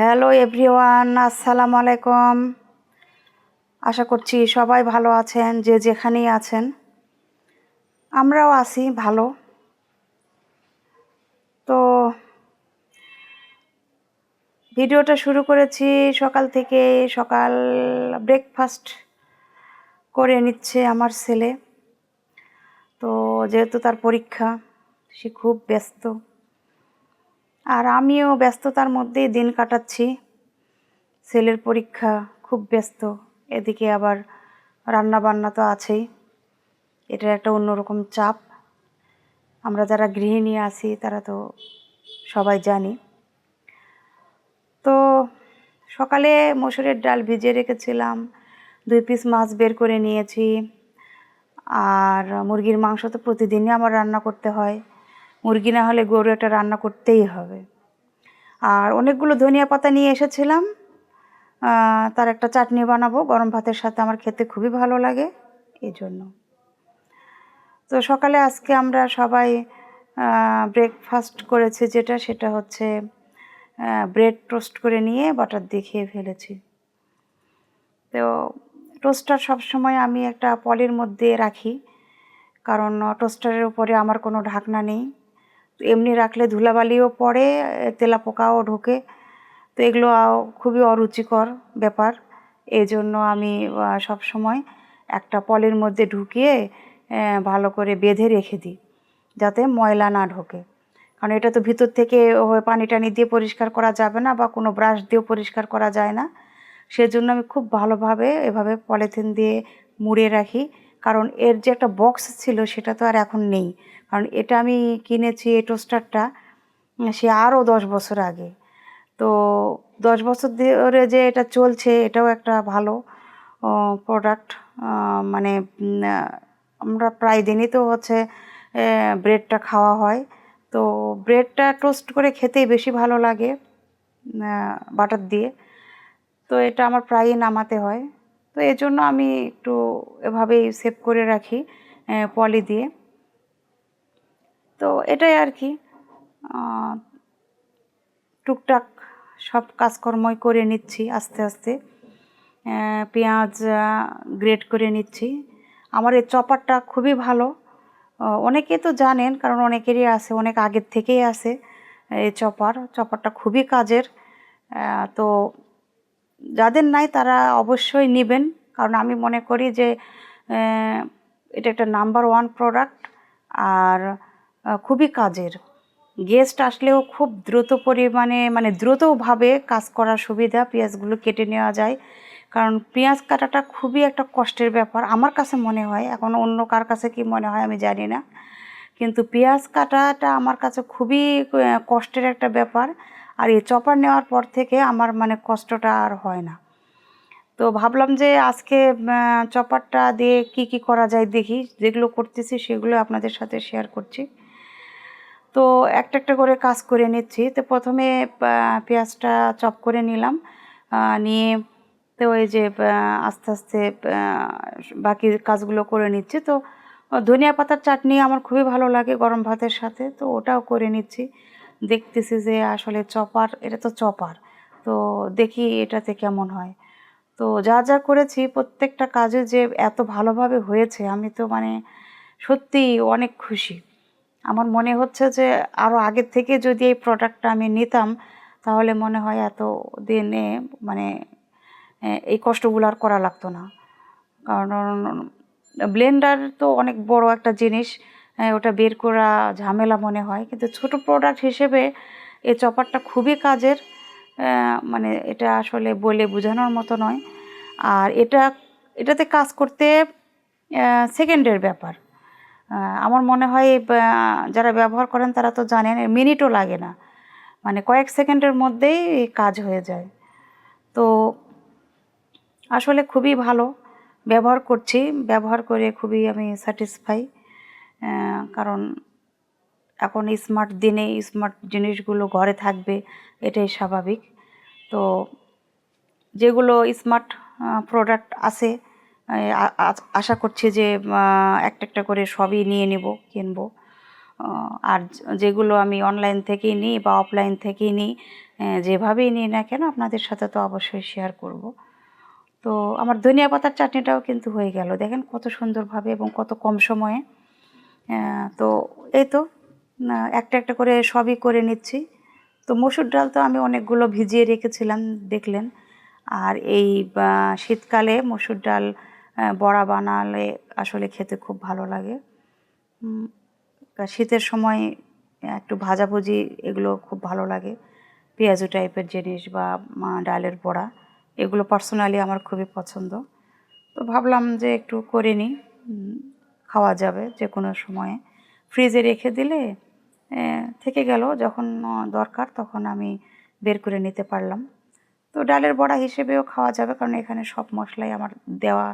Hello everyone, আসসালামু আলাইকুম। আশা করছি সবাই ভালো আছেন, যে যেখানেই আছেন। আমরাও আছি ভালো। তো ভিডিওটা শুরু করেছি সকাল থেকে। সকাল ব্রেকফাস্ট করে নিচ্ছে আমার ছেলে। তো যেহেতু তার পরীক্ষা, সে খুব ব্যস্ত, আর আমিও ব্যস্ততার মধ্যেই দিন কাটাচ্ছি। ছেলের পরীক্ষা, খুব ব্যস্ত। এদিকে আবার রান্না বান্না তো আছেই, এটার একটা অন্যরকম চাপ। আমরা যারা গৃহিণী আছি তারা তো সবাই জানি। তো সকালে মসুরের ডাল ভিজিয়ে রেখেছিলাম, 2 পিস মাছ বের করে নিয়েছি। আর মুরগির মাংস তো প্রতিদিনই আমার রান্না করতে হয়, মুরগি না হলে গরু একটা রান্না করতেই হবে। আর অনেকগুলো ধনিয়া পাতা নিয়ে এসেছিলাম, তার একটা চাটনি বানাবো গরম ভাতের সাথে, আমার খেতে খুবই ভালো লাগে এই জন্য। তো সকালে আজকে আমরা সবাই ব্রেকফাস্ট করেছি, সেটা হচ্ছে ব্রেড টোস্ট করে নিয়ে বাটার দিয়ে খেয়ে ফেলেছি। তো টোস্টার সবসময় আমি একটা পলির মধ্যে রাখি, কারণ টোস্টারের উপরে আমার কোনো ঢাকনা নেই। তো এমনি রাখলে ধুলাবালিও পড়ে, তেলাপোকাও ঢোকে। তো এগুলো খুবই অরুচিকর ব্যাপার। এই জন্য আমি সবসময় একটা পলির মধ্যে ঢুকিয়ে ভালো করে বেঁধে রেখে দিই, যাতে ময়লা না ঢোকে। কারণ এটা তো ভিতর থেকে পানি টানি দিয়ে পরিষ্কার করা যাবে না, বা কোনো ব্রাশ দিয়েও পরিষ্কার করা যায় না। সেজন্য আমি খুব ভালোভাবে এভাবে পলিথিন দিয়ে মুড়ে রাখি। কারণ এর যে একটা বক্স ছিল সেটা তো আর এখন নেই, কারণ এটা আমি কিনেছি এই টোস্টারটা সে আরও 10 বছর আগে। তো 10 বছর ধরে যে এটা চলছে, এটাও একটা ভালো প্রোডাক্ট। মানে আমরা প্রায় দিনই তো হচ্ছে ব্রেডটা খাওয়া হয়। তো ব্রেডটা টোস্ট করে খেতেই বেশি ভালো লাগে বাটার দিয়ে। তো এটা আমার প্রায়ই নামাতে হয়। তো এজন্য আমি একটু এভাবেই সেভ করে রাখি পলি দিয়ে। তো এটাই আর কি, টুকটাক সব কাজকর্মই করে নিচ্ছি আস্তে আস্তে। পেঁয়াজ গ্রেট করে নিচ্ছি। আমার এই চপারটা খুবই ভালো, অনেকে তো জানেন, কারণ অনেকেরই আছে, অনেক আগের থেকেই আছে এই চপারটা খুবই কাজের। তো যাদের নাই তারা অবশ্যই নেবেন, কারণ আমি মনে করি যে এটা একটা নাম্বার 1 প্রোডাক্ট, আর খুবই কাজের। গেস্ট আসলেও খুব দ্রুত পরিমাণে, মানে দ্রুতভাবে কাজ করার সুবিধা। পেঁয়াজগুলো কেটে নেওয়া যায়, কারণ পেঁয়াজ কাটাটা খুবই একটা কষ্টের ব্যাপার আমার কাছে মনে হয়। এখন অন্য কার কাছে কি মনে হয় আমি জানি না, কিন্তু পেঁয়াজ কাটাটা আমার কাছে খুবই কষ্টের একটা ব্যাপার। আর এই চপার নেওয়ার পর থেকে আমার মানে কষ্টটা আর হয় না। তো ভাবলাম যে আজকে চপারটা দিয়ে কি করা যায় দেখি, যেগুলো করতেছি সেগুলো আপনাদের সাথে শেয়ার করছি। তো একটা একটা করে কাজ করে নিচ্ছি। তো প্রথমে পেঁয়াজটা চপ করে নিলাম, নিয়ে তো ওই যে আস্তে আস্তে বাকি কাজগুলো করে নিচ্ছি। তো ধনিয়া পাতার চাটনি আমার খুবই ভালো লাগে গরম ভাতের সাথে, তো ওটাও করে নিচ্ছি। দেখতেছি যে আসলে চপার, এটা তো চপার, তো দেখি এটাতে কেমন হয়। তো যা যা করেছি প্রত্যেকটা কাজে যে এত ভালোভাবে হয়েছে, আমি তো মানে সত্যিই অনেক খুশি। আমার মনে হচ্ছে যে আরও আগের থেকে যদি এই প্রোডাক্টটা আমি নিতাম, তাহলে মনে হয় এত দিনে মানে এই কষ্টগুলো আর করা লাগতো না। কারণ ব্লেন্ডার তো অনেক বড় একটা জিনিস, ওটা বের করা ঝামেলা মনে হয়, কিন্তু ছোট প্রোডাক্ট হিসেবে এই চপারটা খুবই কাজের। মানে এটা আসলে বলে বোঝানোর মতো নয়। আর এটাতে কাজ করতে সেকেন্ডের ব্যাপার। আমার মনে হয় যারা ব্যবহার করেন তারা তো জানেন, মিনিটও লাগে না, মানে কয়েক সেকেন্ডের মধ্যেই কাজ হয়ে যায়। তো আসলে খুবই ভালো, ব্যবহার করছি, ব্যবহার করে খুবই আমি স্যাটিসফাই। কারণ এখন স্মার্ট দিনে স্মার্ট জিনিসগুলো ঘরে থাকবে, এটাই স্বাভাবিক। তো যেগুলো স্মার্ট প্রোডাক্ট আছে, আশা করছি যে একটা একটা করে সবই নিয়ে নেব, কিনবো। আর যেগুলো আমি অনলাইন থেকেই নিই বা অফলাইন থেকেই নিই, যেভাবেই নিই না কেন আপনাদের সাথে তো অবশ্যই শেয়ার করব। তো আমার ধনিয়া পাতার চাটনিটাও কিন্তু হয়ে গেল, দেখেন কত সুন্দরভাবে এবং কত কম সময়ে। তো এই তো একটা একটা করে সবই করে নিচ্ছি। তো মসুর ডাল তো আমি অনেকগুলো ভিজিয়ে রেখেছিলাম দেখলেন। আর এই শীতকালে মসুর ডাল বড়া বানালে আসলে খেতে খুব ভালো লাগে। শীতের সময় একটু ভাজাভুজি এগুলো খুব ভালো লাগে, পেঁয়াজু টাইপের জিনিস বা ডালের বড়া, এগুলো পার্সোনালি আমার খুবই পছন্দ। তো ভাবলাম যে একটু করে নিই, খাওয়া যাবে যে কোনো সময়ে। ফ্রিজে রেখে দিলে থেকে গেল, যখন দরকার তখন আমি বের করে নিতে পারলাম। তো ডালের বড়া হিসেবেও খাওয়া যাবে, কারণ এখানে সব মশলাই আমার দেওয়া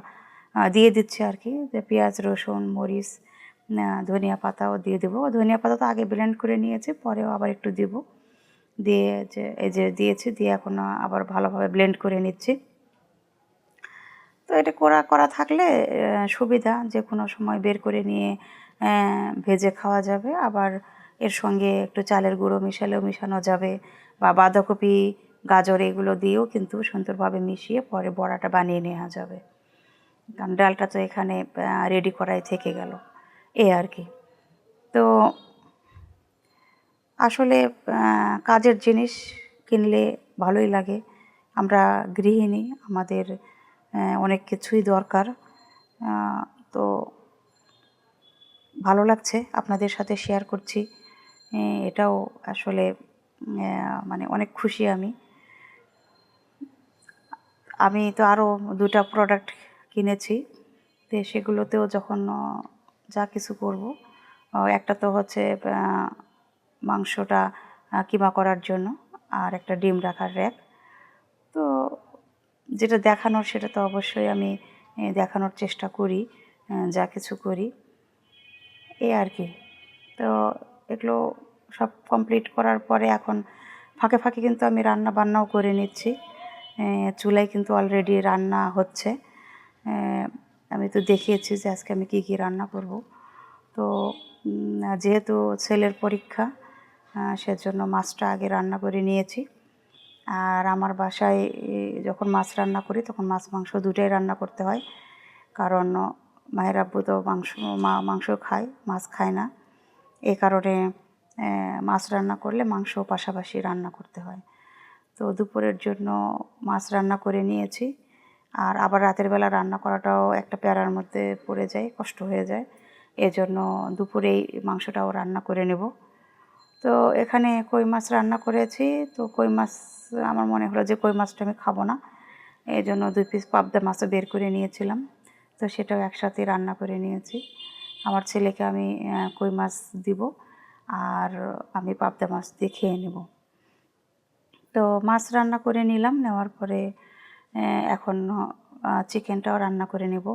দিয়ে দিচ্ছে আর কি, যে পেঁয়াজ রসুন মরিচ ধনিয়া পাতাও দিয়ে দেবো। ধনিয়া পাতা তো আগে ব্লেন্ড করে নিয়েছি, পরেও আবার একটু দেব, দিয়ে যে এই যে দিয়েছি, দিয়ে এখন আবার ভালোভাবে ব্লেন্ড করে নিচ্ছি। তো এটা করা থাকলে সুবিধা, যে কোনো সময় বের করে নিয়ে ভেজে খাওয়া যাবে। আবার এর সঙ্গে একটু চালের গুঁড়ো মিশালেও মিশানো যাবে, বা বাঁধাকপি গাজর এগুলো দিয়েও কিন্তু সুন্দরভাবে মিশিয়ে পরে বড়াটা বানিয়ে নেওয়া যাবে, কারণ ডালটা তো এখানে রেডি করাই থেকে গেল, এই আর কি। তো আসলে কাজের জিনিস কিনলে ভালোই লাগে। আমরা গৃহিণী, আমাদের অনেক কিছুই দরকার। তো ভালো লাগছে আপনাদের সাথে শেয়ার করছি, এটাও আসলে মানে অনেক খুশি আমি। আমি তো আরও 2টা প্রোডাক্ট কিনেছি, তো সেগুলোতেও যখন যা কিছু করব, একটা তো হচ্ছে মাংসটা কিমা করার জন্য, আর একটা ডিম রাখার র্যাক। তো যেটা দেখানোর সেটা তো অবশ্যই আমি দেখানোর চেষ্টা করি, যা কিছু করি, এই আর কি। তো এগুলো সব কমপ্লিট করার পরে এখন ফাঁকে ফাঁকে কিন্তু আমি রান্না বান্নাও করে নিচ্ছি। চুলায় কিন্তু অলরেডি রান্না হচ্ছে। আমি তো দেখিয়েছি যে আজকে আমি কী কী রান্না করব। তো যেহেতু ছেলের পরীক্ষা, সেজন্য মাছটা আগে রান্না করে নিয়েছি। আর আমার বাসায় যখন মাছ রান্না করি তখন মাছ মাংস দুটোই রান্না করতে হয়, কারণ মায়ের আব্বু তো মাংস খায়, মাছ খায় না। এই কারণে মাছ রান্না করলে মাংসও পাশাপাশি রান্না করতে হয়। তো দুপুরের জন্য মাছ রান্না করে নিয়েছি, আর আবার রাতের বেলা রান্না করাটাও একটা প্যারার মধ্যে পড়ে যায়, কষ্ট হয়ে যায়। এজন্য দুপুরেই মাংসটাও রান্না করে নেব। তো এখানে কই মাছ রান্না করেছি। তো কই মাছ আমার মনে হলো যে কই মাছটা আমি খাবো না, এই জন্য 2 পিস পাবদা মাছও বের করে নিয়েছিলাম। তো সেটাও একসাথে রান্না করে নিয়েছি। আমার ছেলেকে আমি কই মাছ দিব, আর আমি পাবদা মাছ দিয়ে খেয়ে নেব। তো মাছ রান্না করে নিলাম, নেওয়ার পরে এখন চিকেনটাও রান্না করে নেব,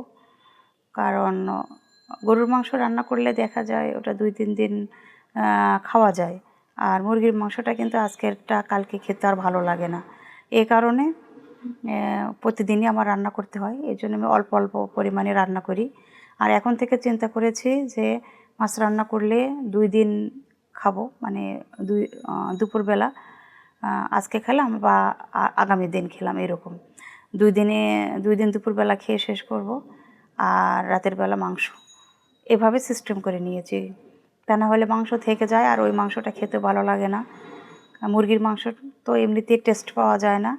কারণ গরুর মাংস রান্না করলে দেখা যায় ওটা 2-3 দিন খাওয়া যায়, আর মুরগির মাংসটা কিন্তু আজকেরটা কালকে খেতে আর ভালো লাগে না। এই কারণে প্রতিদিনই আমার রান্না করতে হয়, এই জন্য আমি অল্প অল্প পরিমাণে রান্না করি। আর এখন থেকে চিন্তা করেছি যে মাছ রান্না করলে 2 দিন খাবো, মানে দুপুরবেলা আজকে খেলাম বা আগামী দিন খেলাম, এরকম 2 দিন দুপুরবেলা খেয়ে শেষ করব, আর রাতের বেলা মাংস, এভাবে সিস্টেম করে নিয়েছি। তা না হলে মাংস থেকে যায়, আর ওই মাংসটা খেতে ভালো লাগে না। মুরগির মাংস তো এমনিতেই টেস্ট পাওয়া যায় না,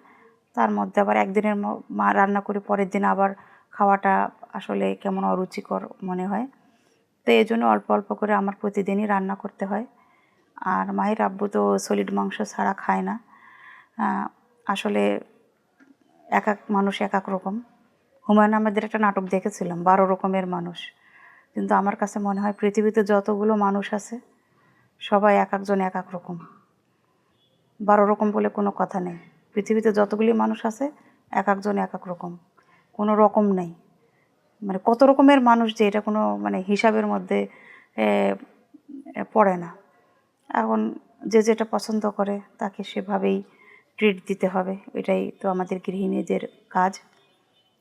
তার মধ্যে আবার একদিনের রান্না করে পরের দিন আবার খাওয়াটা আসলে কেমন অরুচিকর মনে হয়। তো এই জন্য অল্প অল্প করে আমার প্রতিদিনই রান্না করতে হয়। আর মাহির আব্বু তো সলিড মাংস ছাড়া খায় না। আসলে এক এক মানুষ এক এক রকম। হুমায়ুন আহমেদের একটা নাটক দেখেছিলাম, 12 রকমের মানুষ। কিন্তু আমার কাছে মনে হয় পৃথিবীতে যতগুলো মানুষ আছে সবাই এক একজন এক এক রকম। 12 রকম বলে কোনো কথা নেই। পৃথিবীতে যতগুলি মানুষ আছে এক একজন এক এক রকম, কোনো রকম নেই। মানে কত রকমের মানুষ যে এটা কোনো মানে হিসাবের মধ্যে পড়ে না। এখন যে যেটা পছন্দ করে তাকে সেভাবেই ট্রিট দিতে হবে, এটাই তো আমাদের গৃহিণীদের কাজ।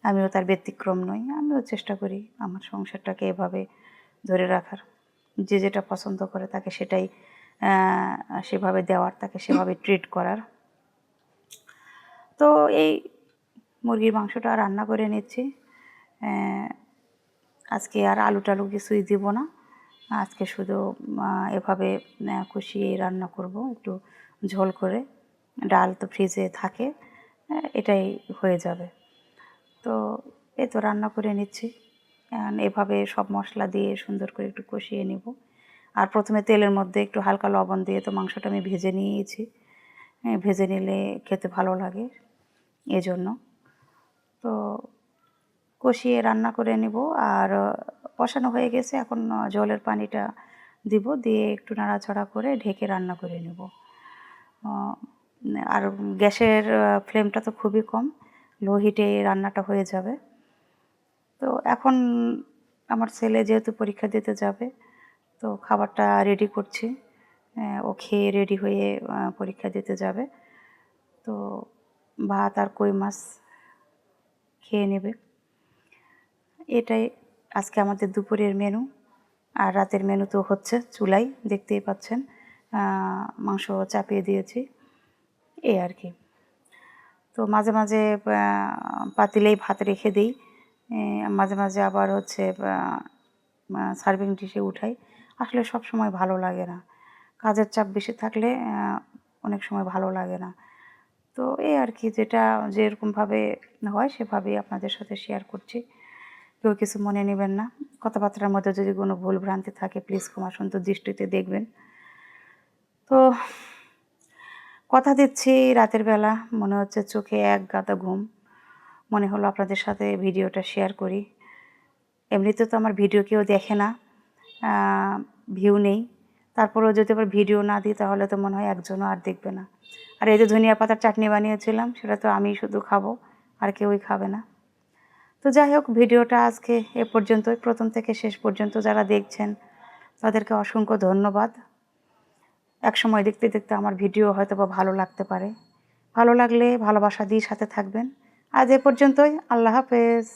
আমিও তার ব্যতিক্রম নই, আমিও চেষ্টা করি আমার সংসারটাকে এভাবে ধরে রাখার। যে যেটা পছন্দ করে তাকে সেটাই সেভাবে দেওয়ার, তাকে সেভাবে ট্রিট করার। তো এই মুরগির মাংসটা রান্না করে নিচ্ছি। আজকে আর আলু টালু কিছুই দিব না, আজকে শুধু এভাবে কষিয়ে রান্না করব, একটু ঝোল করে। ডাল তো ফ্রিজে থাকে, এটাই হয়ে যাবে। তো এই তো রান্না করে নিচ্ছি। এভাবে সব মশলা দিয়ে সুন্দর করে একটু কষিয়ে নিব। আর প্রথমে তেলের মধ্যে একটু হালকা লবণ দিয়ে তো মাংসটা আমি ভেজে নিয়েছি, ভেজে নিলে খেতে ভালো লাগে এজন্য। তো কষিয়ে রান্না করে নেব। আর কষানো হয়ে গেছে, এখন জলের পানিটা দিব, দিয়ে একটু নাড়াচাড়া করে ঢেকে রান্না করে নেব। আর গ্যাসের ফ্লেমটা তো খুবই কম, লো হিটে রান্নাটা হয়ে যাবে। তো এখন আমার ছেলে যেহেতু পরীক্ষা দিতে যাবে, তো খাবারটা রেডি করছি। ও খেয়ে রেডি হয়ে পরীক্ষা দিতে যাবে। তো ভাত আর কই মাছ খেয়ে নেবে। এটাই আজকে আমাদের দুপুরের মেনু। আর রাতের মেনু তো হচ্ছে চুলাই, দেখতেই পাচ্ছেন, মাংস চাপিয়ে দিয়েছি, এই আর কি। তো মাঝে মাঝে পাতিলেই ভাত রেখে দিই, মাঝে মাঝে আবার হচ্ছে সার্ভিং ডিশে উঠাই। আসলে সব সময় ভালো লাগে না, কাজের চাপ বেশি থাকলে অনেক সময় ভালো লাগে না। তো এই আর কি, যেটা যেরকমভাবে হয় সেভাবেই আপনাদের সাথে শেয়ার করছি। কেউ কিছু মনে নেবেন না, কথাবার্তার মধ্যে যদি কোনো ভুল ভ্রান্তি থাকে প্লিজ ক্ষমাসুন্দর দৃষ্টিতে দেখবেন। তো কথা দিচ্ছি, রাতের বেলা মনে হচ্ছে চোখে এক গাদা ঘুম, মনে হলো আপনাদের সাথে ভিডিওটা শেয়ার করি। এমনিতে তো আমার ভিডিও কেউ দেখে না, ভিউ নেই, তারপরেও যদি আবার ভিডিও না দিই তাহলে তো মনে হয় একজনও আর দেখবে না। আর এই যে ধনিয়া পাতার চাটনি বানিয়েছিলাম, সেটা তো আমি শুধু খাবো, আর কেউই খাবে না। তো যাই হোক, ভিডিওটা আজকে এ পর্যন্তই। প্রথম থেকে শেষ পর্যন্ত যারা দেখছেন তাদেরকে অসংখ্য ধন্যবাদ। একসময় দেখতে দেখতে আমার ভিডিও হয়তো বা ভালো লাগতে পারে। ভালো লাগলে ভালোবাসা দিয়ে সাথে থাকবেন। আজ এ পর্যন্তই। আল্লাহ হাফেজ।